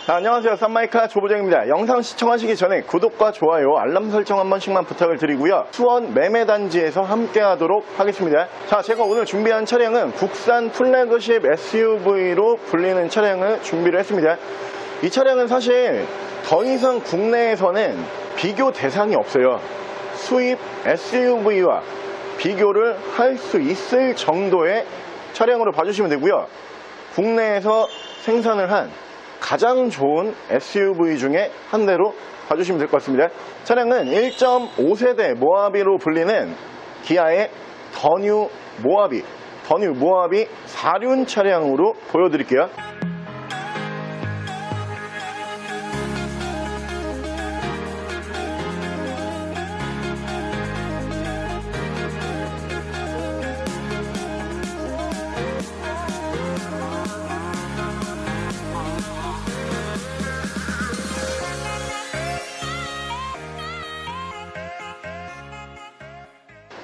안녕하세요. 쌈마이카 조보정입니다. 영상 시청하시기 전에 구독과 좋아요, 알람 설정 한 번씩만 부탁을 드리고요. 수원 매매단지에서 함께 하도록 하겠습니다. 자, 제가 오늘 준비한 차량은 국산 플래그십 SUV로 불리는 차량을 준비를 했습니다. 이 차량은 사실 더 이상 국내에서는 비교 대상이 없어요. 수입 SUV와 비교를 할 수 있을 정도의 차량으로 봐주시면 되고요. 국내에서 생산을 한 가장 좋은 SUV 중에 한 대로 봐주시면 될 것 같습니다. 차량은 1.5세대 모하비로 불리는 기아의 더 뉴 모하비 4륜 차량으로 보여드릴게요.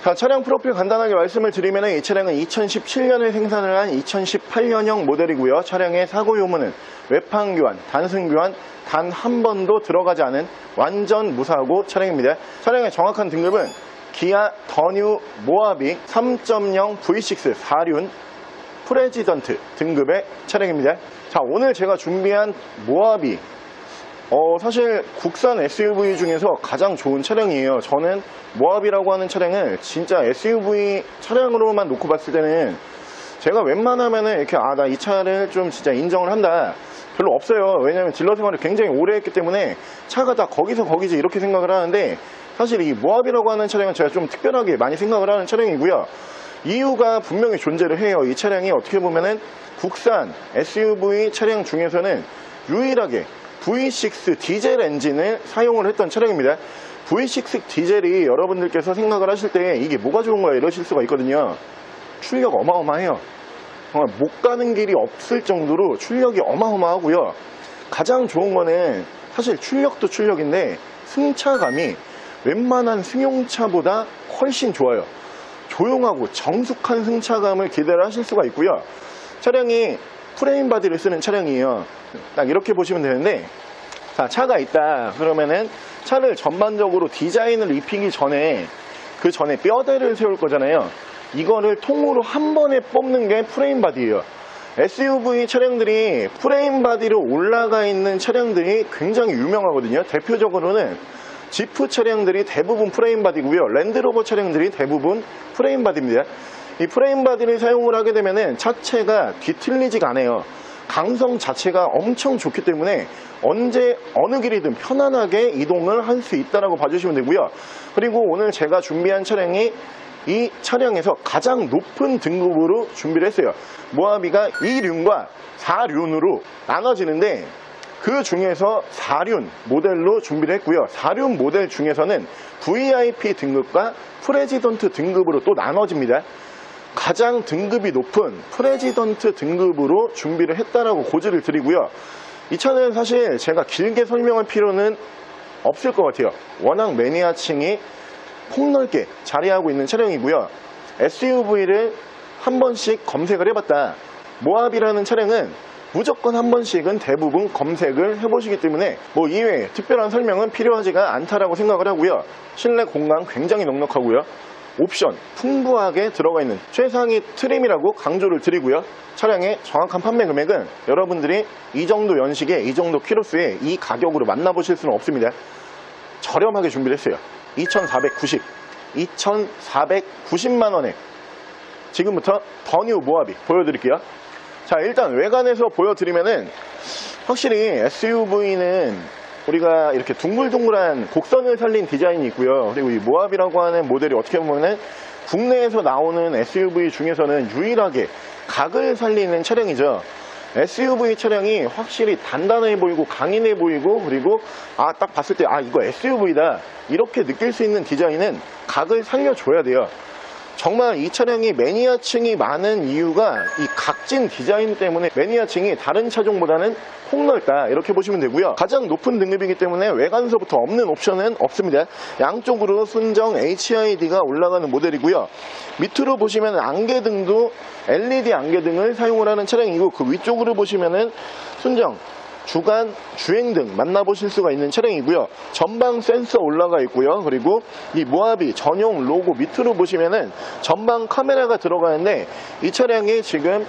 자, 차량 프로필 간단하게 말씀을 드리면 이 차량은 2017년에 생산을 한 2018년형 모델이고요. 차량의 사고 유무는 외판 교환, 단순 교환 단 한 번도 들어가지 않은 완전 무사고 차량입니다. 차량의 정확한 등급은 기아 더 뉴 모하비 3.0 V6 4륜 프레지던트 등급의 차량입니다. 자, 오늘 제가 준비한 모하비 사실 국산 SUV 중에서 가장 좋은 차량이에요. 저는 모하비라고 하는 차량을 진짜 SUV 차량으로만 놓고 봤을 때는 제가 웬만하면은 이렇게 나 이 차를 좀 진짜 인정을 한다 별로 없어요. 왜냐면 딜러 생활을 굉장히 오래 했기 때문에 차가 다 거기서 거기지 이렇게 생각을 하는데, 사실 이 모하비라고 하는 차량은 제가 좀 특별하게 많이 생각을 하는 차량이고요. 이유가 분명히 존재를 해요. 이 차량이 어떻게 보면은 국산 SUV 차량 중에서는 유일하게 V6 디젤 엔진을 사용을 했던 차량입니다. V6 디젤이 여러분들께서 생각을 하실 때 이게 뭐가 좋은 거야 이러실 수가 있거든요. 출력 어마어마해요. 정말 못 가는 길이 없을 정도로 출력이 어마어마하고요. 가장 좋은 거는 사실 출력도 출력인데 승차감이 웬만한 승용차보다 훨씬 좋아요. 조용하고 정숙한 승차감을 기대를 하실 수가 있고요. 차량이 프레임 바디를 쓰는 차량이에요. 딱 이렇게 보시면 되는데, 자, 차가 있다 그러면은 차를 전반적으로 디자인을 입히기 전에 그 전에 뼈대를 세울 거잖아요. 이거를 통으로 한 번에 뽑는 게 프레임 바디예요. SUV 차량들이 프레임 바디로 올라가 있는 차량들이 굉장히 유명하거든요. 대표적으로는 지프 차량들이 대부분 프레임 바디고요. 랜드로버 차량들이 대부분 프레임 바디입니다. 이 프레임 바디를 사용을 하게 되면은 차체가 뒤틀리지가 않아요. 강성 자체가 엄청 좋기 때문에 언제 어느 길이든 편안하게 이동을 할 수 있다라고 봐주시면 되고요. 그리고 오늘 제가 준비한 차량이 이 차량에서 가장 높은 등급으로 준비를 했어요. 모하비가 2륜과 4륜으로 나눠지는데 그 중에서 4륜 모델로 준비를 했고요. 4륜 모델 중에서는 VIP 등급과 프레지던트 등급으로 또 나눠집니다. 가장 등급이 높은 프레지던트 등급으로 준비를 했다라고 고지를 드리고요. 이 차는 사실 제가 길게 설명할 필요는 없을 것 같아요. 워낙 매니아층이 폭넓게 자리하고 있는 차량이고요. SUV를 한 번씩 검색을 해봤다. 모하비라는 차량은 무조건 한 번씩은 대부분 검색을 해보시기 때문에 뭐 이외에 특별한 설명은 필요하지가 않다라고 생각을 하고요. 실내 공간 굉장히 넉넉하고요. 옵션 풍부하게 들어가 있는 최상위 트림이라고 강조를 드리고요. 차량의 정확한 판매 금액은 여러분들이 이 정도 연식에 이 정도 키로수에 이 가격으로 만나보실 수는 없습니다. 저렴하게 준비를 했어요. 2,490만원에 지금부터 더 뉴 모하비 보여드릴게요. 자, 일단 외관에서 보여드리면은 확실히 SUV는 우리가 이렇게 둥글둥글한 곡선을 살린 디자인이 있고요. 그리고 이 모하비라고 하는 모델이 어떻게 보면은 국내에서 나오는 SUV 중에서는 유일하게 각을 살리는 차량이죠. SUV 차량이 확실히 단단해 보이고 강인해 보이고, 그리고 딱 봤을 때 이거 SUV다 이렇게 느낄 수 있는 디자인은 각을 살려줘야 돼요. 정말 이 차량이 매니아층이 많은 이유가 이 각진 디자인 때문에 매니아층이 다른 차종보다는 폭넓다 이렇게 보시면 되고요. 가장 높은 등급이기 때문에 외관서부터 없는 옵션은 없습니다. 양쪽으로 순정 HID가 올라가는 모델이고요. 밑으로 보시면 안개등도 LED 안개등을 사용을 하는 차량이고, 그 위쪽으로 보시면은 순정 주간, 주행등 만나보실 수가 있는 차량이고요. 전방 센서 올라가 있고요. 그리고 이 모하비 전용 로고 밑으로 보시면은 전방 카메라가 들어가는데 이 차량이 지금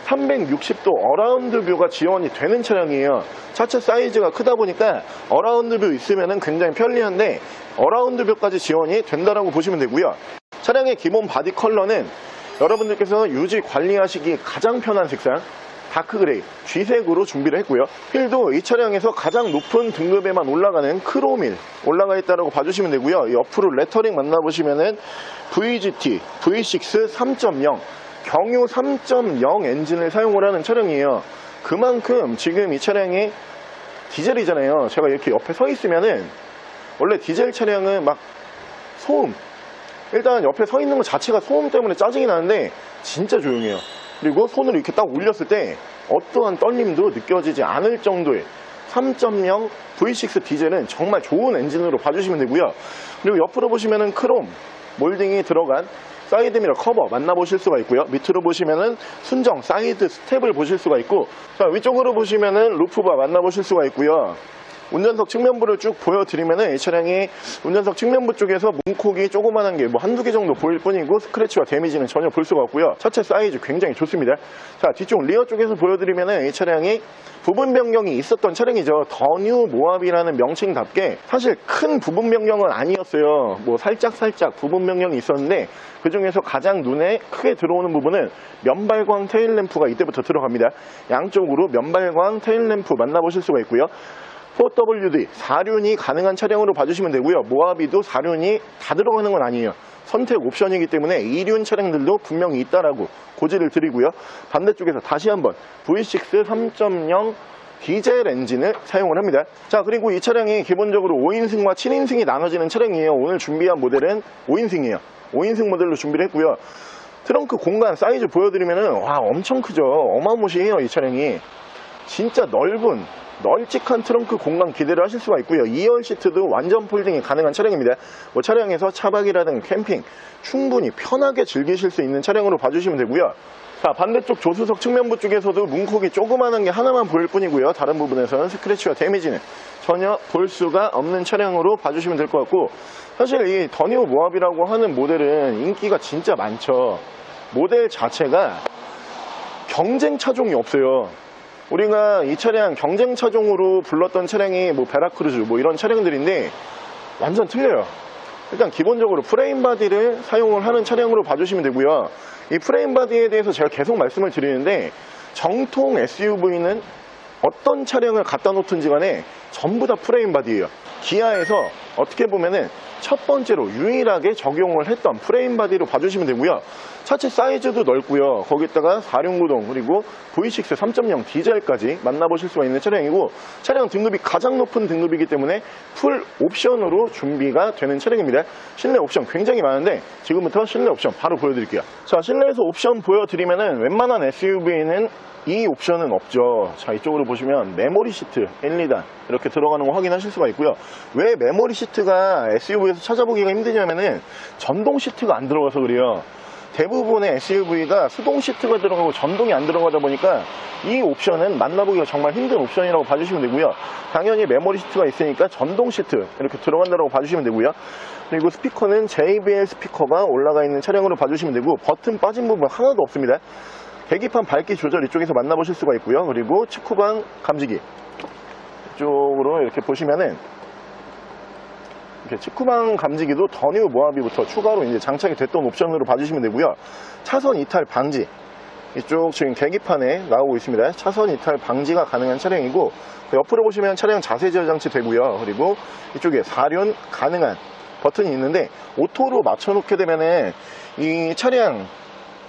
360도 어라운드 뷰가 지원이 되는 차량이에요. 차체 사이즈가 크다 보니까 어라운드 뷰 있으면은 굉장히 편리한데 어라운드 뷰까지 지원이 된다라고 보시면 되고요. 차량의 기본 바디 컬러는 여러분들께서 유지 관리하시기 가장 편한 색상 다크그레이, G색으로 준비를 했고요. 휠도 이 차량에서 가장 높은 등급에만 올라가는 크롬일 올라가 있다고 봐주시면 되고요. 옆으로 레터링 만나보시면은 VGT, V6 3.0 경유 3.0 엔진을 사용을 하는 차량이에요. 그만큼 지금 이 차량이 디젤이잖아요. 제가 이렇게 옆에 서 있으면은 원래 디젤 차량은 막 소음, 일단 옆에 서 있는 것 자체가 소음 때문에 짜증이 나는데 진짜 조용해요. 그리고 손을 이렇게 딱 올렸을 때 어떠한 떨림도 느껴지지 않을 정도의 3.0 V6 디젤은 정말 좋은 엔진으로 봐주시면 되고요. 그리고 옆으로 보시면은 크롬 몰딩이 들어간 사이드미러 커버 만나보실 수가 있고요. 밑으로 보시면은 순정 사이드 스텝을 보실 수가 있고, 자, 위쪽으로 보시면은 루프바 만나보실 수가 있고요. 운전석 측면부를 쭉 보여드리면은 이 차량이 운전석 측면부 쪽에서 문콕이 조그만한 게 뭐 한두 개 정도 보일 뿐이고 스크래치와 데미지는 전혀 볼 수가 없고요. 차체 사이즈 굉장히 좋습니다. 자, 뒤쪽 리어 쪽에서 보여드리면은 이 차량이 부분 변경이 있었던 차량이죠. 더 뉴 모하비라는 명칭답게 사실 큰 부분 변경은 아니었어요. 뭐 살짝 부분 변경이 있었는데 그 중에서 가장 눈에 크게 들어오는 부분은 면발광 테일램프가 이때부터 들어갑니다. 양쪽으로 면발광 테일램프 만나보실 수가 있고요. 4WD 4륜이 가능한 차량으로 봐주시면 되고요. 모하비도 4륜이 다 들어가는 건 아니에요. 선택 옵션이기 때문에 2륜 차량들도 분명히 있다라고 고지를 드리고요. 반대쪽에서 다시 한번 V6 3.0 디젤 엔진을 사용을 합니다. 자, 그리고 이 차량이 기본적으로 5인승과 7인승이 나눠지는 차량이에요. 오늘 준비한 모델은 5인승이에요. 5인승 모델로 준비를 했고요. 트렁크 공간 사이즈 보여드리면은 와, 엄청 크죠. 어마무시해요. 이 차량이 진짜 널찍한 트렁크 공간 기대를 하실 수가 있고요. 2열 시트도 완전 폴딩이 가능한 차량입니다. 뭐 차량에서 차박이라든 캠핑 충분히 편하게 즐기실 수 있는 차량으로 봐주시면 되고요. 자, 반대쪽 조수석 측면부 쪽에서도 문콕이 조그만한 게 하나만 보일 뿐이고요. 다른 부분에서는 스크래치와 데미지는 전혀 볼 수가 없는 차량으로 봐주시면 될 것 같고, 사실 이 더 뉴 모하비라고 하는 모델은 인기가 진짜 많죠. 모델 자체가 경쟁 차종이 없어요. 우리가 이 차량 경쟁 차종으로 불렀던 차량이 뭐 베라크루즈 뭐 이런 차량들인데 완전 틀려요. 일단 기본적으로 프레임 바디를 사용을 하는 차량으로 봐주시면 되고요. 이 프레임 바디에 대해서 제가 계속 말씀을 드리는데 정통 SUV는 어떤 차량을 갖다 놓든지 간에 전부 다 프레임 바디예요. 기아에서 어떻게 보면은 첫 번째로 유일하게 적용을 했던 프레임 바디로 봐주시면 되고요. 차체 사이즈도 넓고요. 거기다가 4륜구동 그리고 V6 3.0 디젤까지 만나보실 수가 있는 차량이고, 차량 등급이 가장 높은 등급이기 때문에 풀 옵션으로 준비가 되는 차량입니다. 실내 옵션 굉장히 많은데 지금부터 실내 옵션 바로 보여드릴게요. 자, 실내에서 옵션 보여드리면은 웬만한 SUV는 이 옵션은 없죠. 자, 이쪽으로 보시면 메모리 시트 1, 2단 이렇게 들어가는 거 확인하실 수가 있고요. 왜 메모리 시트가 SUV에서 찾아보기가 힘드냐면은 전동 시트가 안 들어가서 그래요. 대부분의 SUV가 수동 시트가 들어가고 전동이 안 들어가다 보니까 이 옵션은 만나보기가 정말 힘든 옵션이라고 봐주시면 되고요. 당연히 메모리 시트가 있으니까 전동 시트 이렇게 들어간다고 봐주시면 되고요. 그리고 스피커는 JBL 스피커가 올라가 있는 차량으로 봐주시면 되고, 버튼 빠진 부분 하나도 없습니다. 계기판 밝기 조절 이쪽에서 만나보실 수가 있고요. 그리고 측후방 감지기 이쪽으로 이렇게 보시면은 이렇게 측후방 감지기도 더 뉴 모하비부터 추가로 이제 장착이 됐던 옵션으로 봐주시면 되고요. 차선 이탈 방지 이쪽 지금 계기판에 나오고 있습니다. 차선 이탈 방지가 가능한 차량이고, 옆으로 보시면 차량 자세 제어 장치 되고요. 그리고 이쪽에 4륜 가능한 버튼이 있는데 오토로 맞춰놓게 되면은 이 차량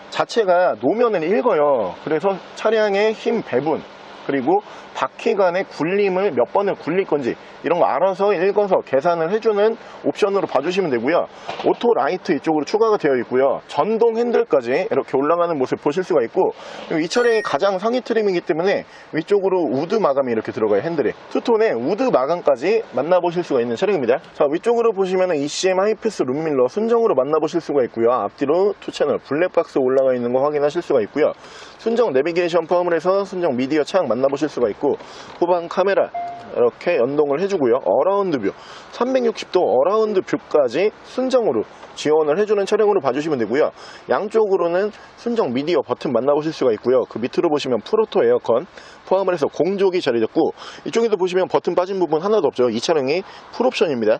자체가 노면을 읽어요. 그래서 차량의 힘 배분 그리고 바퀴 간의 굴림을 몇 번을 굴릴 건지 이런 거 알아서 읽어서 계산을 해주는 옵션으로 봐주시면 되고요. 오토 라이트 이쪽으로 추가가 되어 있고요. 전동 핸들까지 이렇게 올라가는 모습 보실 수가 있고, 그리고 이 차량이 가장 상위 트림이기 때문에 위쪽으로 우드 마감이 이렇게 들어가요. 핸들에 투톤에 우드 마감까지 만나보실 수가 있는 차량입니다. 자, 위쪽으로 보시면 ECM 하이패스 룸밀러 순정으로 만나보실 수가 있고요. 앞뒤로 2채널 블랙박스 올라가 있는 거 확인하실 수가 있고요. 순정 내비게이션 포함을 해서 순정 미디어 창 만나보실 수가 있고, 후방 카메라 이렇게 연동을 해주고요. 어라운드 뷰 360도 어라운드 뷰까지 순정으로 지원을 해주는 차량으로 봐주시면 되고요. 양쪽으로는 순정 미디어 버튼 만나보실 수가 있고요. 그 밑으로 보시면 프로토 에어컨 포함을 해서 공조기 자리 잡고, 이쪽에도 보시면 버튼 빠진 부분 하나도 없죠. 이 차량이 풀옵션입니다.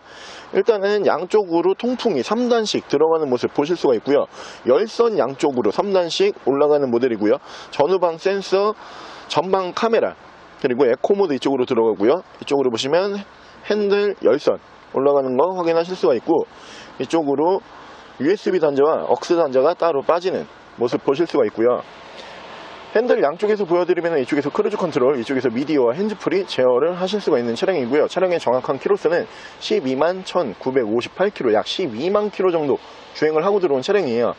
일단은 양쪽으로 통풍이 3단씩 들어가는 모습 보실 수가 있고요. 열선 양쪽으로 3단씩 올라가는 모델이고요. 전후방 센서, 전방 카메라, 그리고 에코모드 이쪽으로 들어가고요. 이쪽으로 보시면 핸들 열선 올라가는 거 확인하실 수가 있고, 이쪽으로 USB 단자와 억스 단자가 따로 빠지는 모습 보실 수가 있고요. 핸들 양쪽에서 보여드리면 이쪽에서 크루즈 컨트롤, 이쪽에서 미디어와 핸즈프리 제어를 하실 수가 있는 차량이고요. 차량의 정확한 키로수는 12만 1958km, 약 12만 km 정도 주행을 하고 들어온 차량이에요.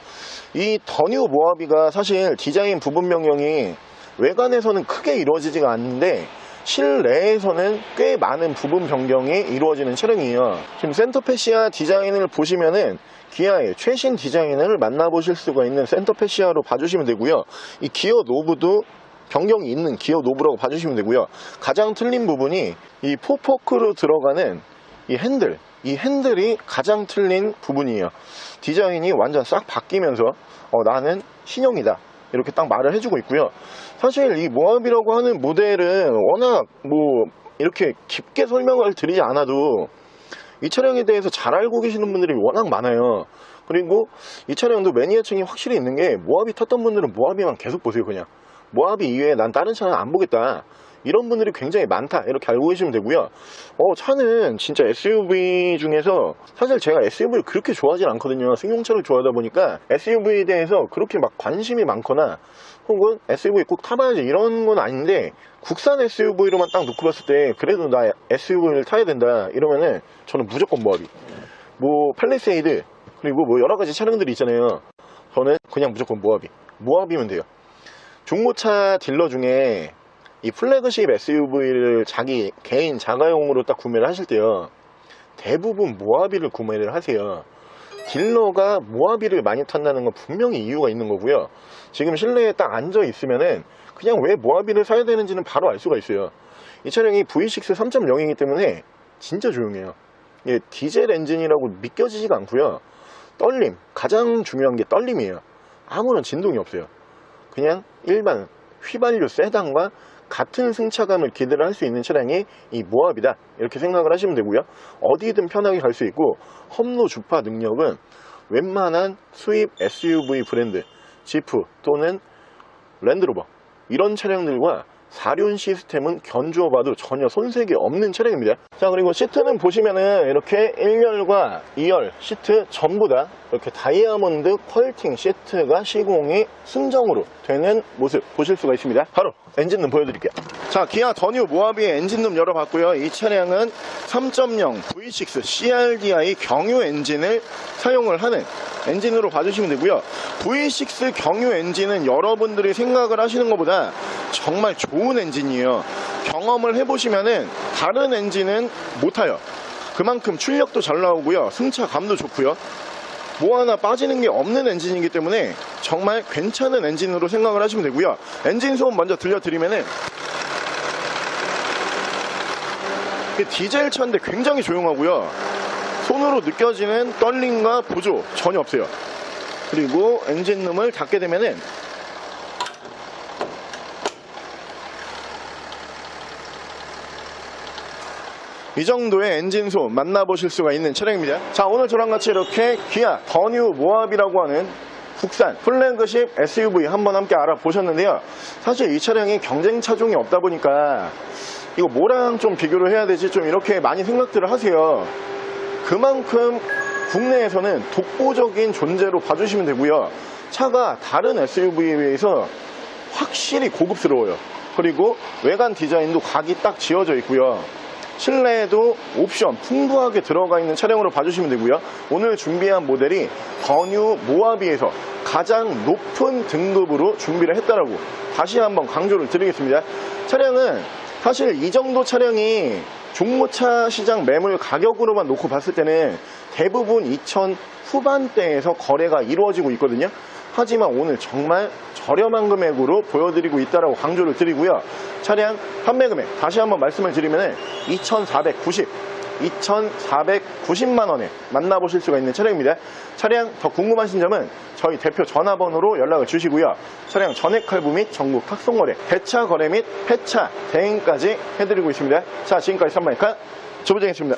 이 더 뉴 모하비가 사실 디자인 부분 변경이 외관에서는 크게 이루어지지가 않는데 실내에서는 꽤 많은 부분 변경이 이루어지는 차량이에요. 지금 센터페시아 디자인을 보시면은 기아의 최신 디자인을 만나보실 수가 있는 센터페시아로 봐주시면 되고요. 이 기어 노브도 변경이 있는 기어 노브라고 봐주시면 되고요. 가장 틀린 부분이 이 포포크로 들어가는 이 핸들이 가장 틀린 부분이에요. 디자인이 완전 싹 바뀌면서 나는 신형이다 이렇게 딱 말을 해주고 있고요. 사실 이 모하비라고 하는 모델은 워낙 이렇게 깊게 설명을 드리지 않아도 이 차량에 대해서 잘 알고 계시는 분들이 워낙 많아요. 그리고 이 차량도 매니아층이 확실히 있는 게, 모하비 탔던 분들은 모하비만 계속 보세요. 그냥 모하비 이외에 난 다른 차는 안 보겠다, 이런 분들이 굉장히 많다 이렇게 알고 계시면 되고요. 차는 진짜 SUV 중에서 사실 제가 SUV를 그렇게 좋아하진 않거든요. 승용차를 좋아하다 보니까 SUV에 대해서 그렇게 막 관심이 많거나 혹은 SUV 꼭 타봐야지 이런 건 아닌데, 국산 SUV로만 딱 놓고 봤을 때 그래도 나 SUV를 타야 된다 이러면은 저는 무조건 모하비, 팔리세이드, 그리고 여러가지 차량들이 있잖아요. 저는 그냥 무조건 모하비면 돼요. 중고차 딜러 중에 이 플래그십 SUV를 자기 개인 자가용으로 딱 구매를 하실 때요, 대부분 모하비를 구매를 하세요. 딜러가 모하비를 많이 탄다는 건 분명히 이유가 있는 거고요. 지금 실내에 딱 앉아 있으면은 그냥 왜 모하비를 사야 되는지는 바로 알 수가 있어요. 이 차량이 V6 3.0이기 때문에 진짜 조용해요. 디젤 엔진이라고 믿겨지지가 않고요. 떨림, 가장 중요한 게 떨림이에요. 아무런 진동이 없어요. 그냥 일반 휘발유 세단과 같은 승차감을 기대를 할 수 있는 차량이 이 모하비다 이렇게 생각을 하시면 되고요. 어디든 편하게 갈 수 있고, 험로 주파 능력은 웬만한 수입 SUV 브랜드 지프 또는 랜드로버 이런 차량들과 사륜 시스템은 견주어 봐도 전혀 손색이 없는 차량입니다. 자, 그리고 시트는 보시면은 이렇게 1열과 2열 시트 전부 다 이렇게 다이아몬드 퀄팅 시트가 시공이 순정으로 되는 모습 보실 수가 있습니다. 바로 엔진룸 보여드릴게요. 자, 기아 더 뉴 모하비의 엔진룸 열어봤고요. 이 차량은 3.0 V6 CRDI 경유 엔진을 사용을 하는 엔진으로 봐주시면 되고요. V6 경유 엔진은 여러분들이 생각을 하시는 것보다 정말 좋은 엔진이에요. 경험을 해보시면은 다른 엔진은 못 타요. 그만큼 출력도 잘 나오고요, 승차감도 좋고요, 뭐 하나 빠지는 게 없는 엔진이기 때문에 정말 괜찮은 엔진으로 생각을 하시면 되고요. 엔진 소음 먼저 들려드리면은 디젤 차인데 굉장히 조용하고요. 손으로 느껴지는 떨림과 보조 전혀 없어요. 그리고 엔진룸을 닫게 되면은 이 정도의 엔진 소음 만나보실 수가 있는 차량입니다. 자, 오늘 저랑 같이 이렇게 기아 더 뉴 모하비라고 하는 국산 플래그십 SUV 한번 함께 알아보셨는데요. 사실 이 차량이 경쟁 차종이 없다 보니까 이거 뭐랑 좀 비교를 해야 되지, 좀 이렇게 많이 생각들을 하세요. 그만큼 국내에서는 독보적인 존재로 봐주시면 되고요. 차가 다른 SUV에 비해서 확실히 고급스러워요. 그리고 외관 디자인도 각이 딱 지어져 있고요. 실내에도 옵션 풍부하게 들어가 있는 차량으로 봐주시면 되고요. 오늘 준비한 모델이 더 뉴 모하비에서 가장 높은 등급으로 준비를 했다라고 다시 한번 강조를 드리겠습니다. 차량은 사실 이 정도 차량이 중고차 시장 매물 가격으로만 놓고 봤을 때는 대부분 2천 후반대에서 거래가 이루어지고 있거든요. 하지만 오늘 정말 저렴한 금액으로 보여드리고 있다라고 강조를 드리고요. 차량 판매 금액 다시 한번 말씀을 드리면 2,490만 원에 만나보실 수가 있는 차량입니다. 차량 더 궁금하신 점은 저희 대표 전화번호로 연락을 주시고요. 차량 전액 할부 및 전국 탁송거래, 대차 거래 및 폐차 대행까지 해드리고 있습니다. 자, 지금까지 3번의카 조부장이었습니다.